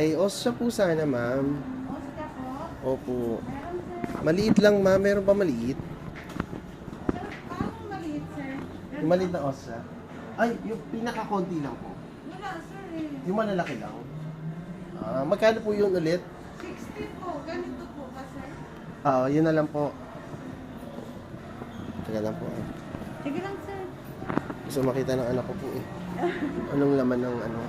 Ay, osya po sana, ma'am. Oscar po. Opo. Meron, sir. Maliit lang, ma'am. Meron pa maliit. Sir, paano maliit, sir? Yung maliit na osya. Ay, yung pinaka-konti lang po. Wala, sir eh. Yung malalaki lang. Magkano po yun ulit? 60 po. Ganito po ba, sir? Yun na lang po. Teka lang po. Sige lang, sir. Gusto makita ng anak ko po eh. Anong laman ng ano?